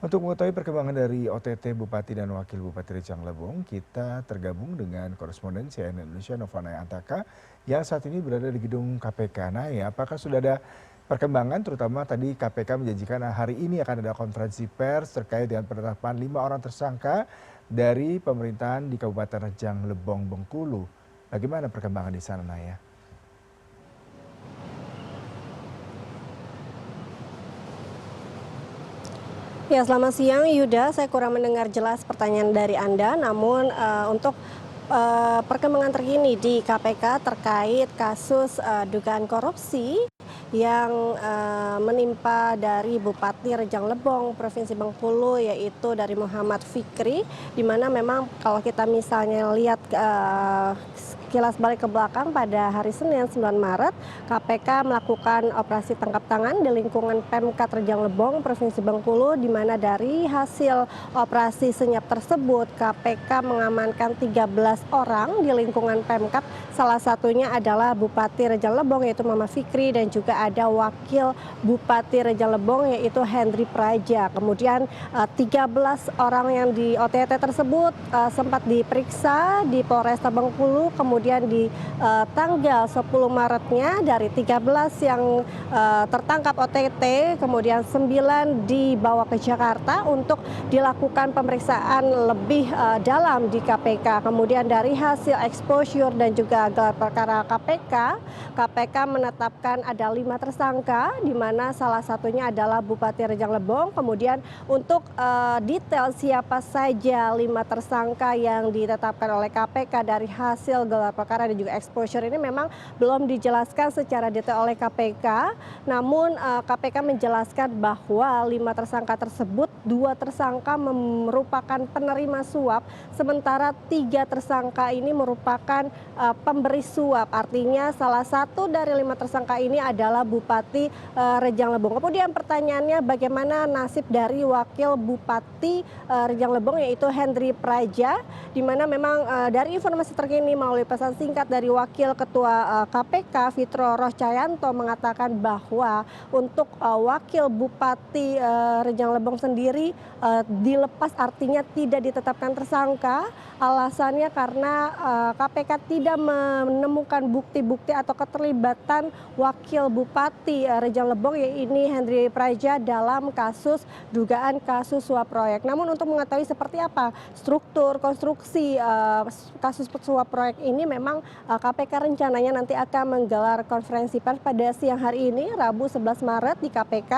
Untuk mengetahui perkembangan dari OTT Bupati dan Wakil Bupati Rejang Lebong, kita tergabung dengan koresponden CNN Indonesia Novanaya Antaka yang saat ini berada di gedung KPK. Nah, ya, apakah sudah ada perkembangan, terutama tadi KPK menjanjikan hari ini akan ada konferensi pers terkait dengan penetapan 5 orang tersangka dari pemerintahan di Kabupaten Rejang Lebong, Bengkulu. Bagaimana perkembangan di sana, Naya? Ya, selamat siang Yuda. Saya kurang mendengar jelas pertanyaan dari Anda, namun untuk perkembangan terkini di KPK terkait kasus dugaan korupsi yang menimpa dari Bupati Rejang Lebong, Provinsi Bengkulu, yaitu dari Muhammad Fikri, di mana memang kalau kita misalnya lihat kilas balik ke belakang pada hari Senin 9 Maret, KPK melakukan operasi tangkap tangan di lingkungan Pemkat Rejang Lebong, Provinsi Bengkulu, di mana dari hasil operasi senyap tersebut, KPK mengamankan 13 orang di lingkungan Pemkap. Salah satunya adalah Bupati Rejang Lebong, yaitu Muhammad Fikri, dan juga ada Wakil Bupati Rejang Lebong, yaitu Hendri Praja. Kemudian 13 orang yang di OTT tersebut sempat diperiksa di Polresta Bengkulu, kemudian di tanggal 10 Maretnya dari 13 yang tertangkap OTT, kemudian 9 dibawa ke Jakarta untuk dilakukan pemeriksaan lebih dalam di KPK. Kemudian dari hasil exposure dan juga gelar perkara KPK menetapkan ada 5 tersangka, di mana salah satunya adalah Bupati Rejang Lebong. Kemudian untuk detail siapa saja 5 tersangka yang ditetapkan oleh KPK dari hasil gelar perkara dan juga exposure ini memang belum dijelaskan secara detail oleh KPK. Namun KPK menjelaskan bahwa 5 tersangka tersebut, 2 tersangka merupakan penerima suap, sementara 3 tersangka ini merupakan pemberi suap. Artinya salah satu dari 5 tersangka ini adalah Bupati Rejang Lebong. Kemudian pertanyaannya, bagaimana nasib dari Wakil Bupati Rejang Lebong, yaitu Hendri Praja, di mana memang dari informasi terkini melalui pesan singkat dari Wakil Ketua KPK Fitro Rohcayanto mengatakan bahwa untuk Wakil Bupati Rejang Lebong sendiri dilepas, artinya tidak ditetapkan tersangka. Alasannya karena KPK tidak menemukan bukti-bukti atau keterlibatan Wakil Bupati Rejang Lebong, yaitu Hendri Praja, dalam dugaan kasus suap proyek. Namun untuk mengetahui seperti apa struktur konstruksi kasus suap proyek ini, memang KPK rencananya nanti akan menggelar konferensi pers pada siang hari ini, Rabu 11 Maret di KPK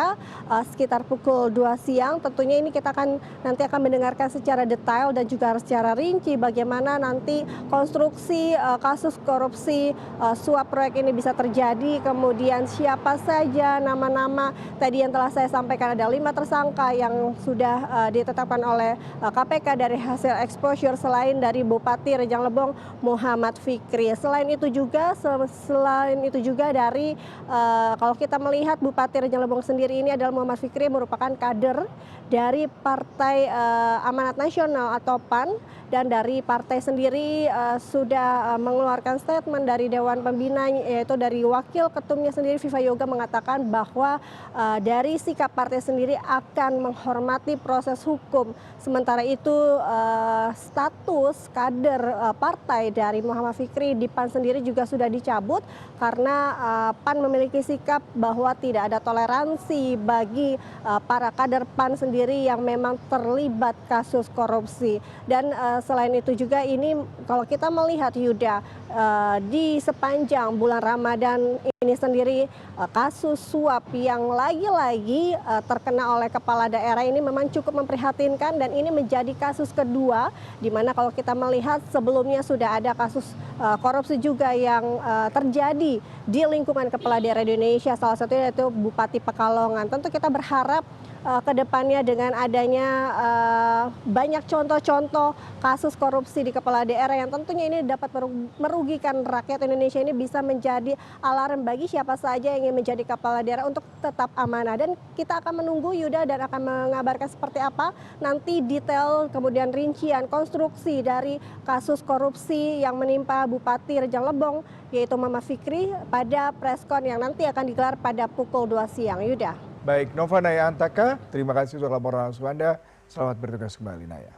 sekitar pukul 2 siang. Tentunya ini kita nanti akan mendengarkan secara detail dan juga secara rinci bagaimana nanti konstruksi kasus korupsi suap proyek ini bisa terjadi, kemudian siapa saja nama-nama tadi yang telah saya sampaikan, ada 5 tersangka yang sudah ditetapkan oleh KPK dari hasil exposure selain dari Bupati Rejang Lebong Muhammad Fikri. Selain itu juga dari kalau kita melihat Bupati Rejang Lebong sendiri ini adalah Muhammad Fikri, merupakan kader dari Partai Amanat Nasional atau PAN, dan dari partai sendiri sudah mengeluarkan statement dari Dewan Pembina, yaitu dari Wakil Ketumnya sendiri Viva Yoga mengatakan bahwa dari sikap partai sendiri akan menghormati proses hukum. Sementara itu status kader partai dari Muhammad Fikri di PAN sendiri juga sudah dicabut karena PAN memiliki sikap bahwa tidak ada toleransi bagi para kader PAN sendiri yang memang terlibat kasus korupsi. Dan selain itu juga ini kalau kita melihat Yuda, di sepanjang bulan Ramadan ini sendiri kasus suap yang lagi-lagi terkena oleh kepala daerah ini memang cukup memprihatinkan, dan ini menjadi kasus kedua, di mana kalau kita melihat sebelumnya sudah ada kasus korupsi juga yang terjadi di lingkungan kepala daerah di Indonesia, salah satunya yaitu Bupati Pekalongan. Tentu kita berharap ke depannya dengan adanya banyak contoh-contoh kasus korupsi di kepala daerah yang tentunya ini dapat merugikan rakyat Indonesia, ini bisa menjadi alarm bagi siapa saja yang ingin menjadi kepala daerah untuk tetap amanah. Dan kita akan menunggu Yuda dan akan mengabarkan seperti apa nanti detail kemudian rincian konstruksi dari kasus korupsi yang menimpa Bupati Rejang Lebong, yaitu Muhammad Fikri, pada preskon yang nanti akan digelar pada pukul 2 siang, Yuda. Baik, Nova Naya Antaka, terima kasih untuk laporan langsung Anda. Selamat bertugas kembali, Naya.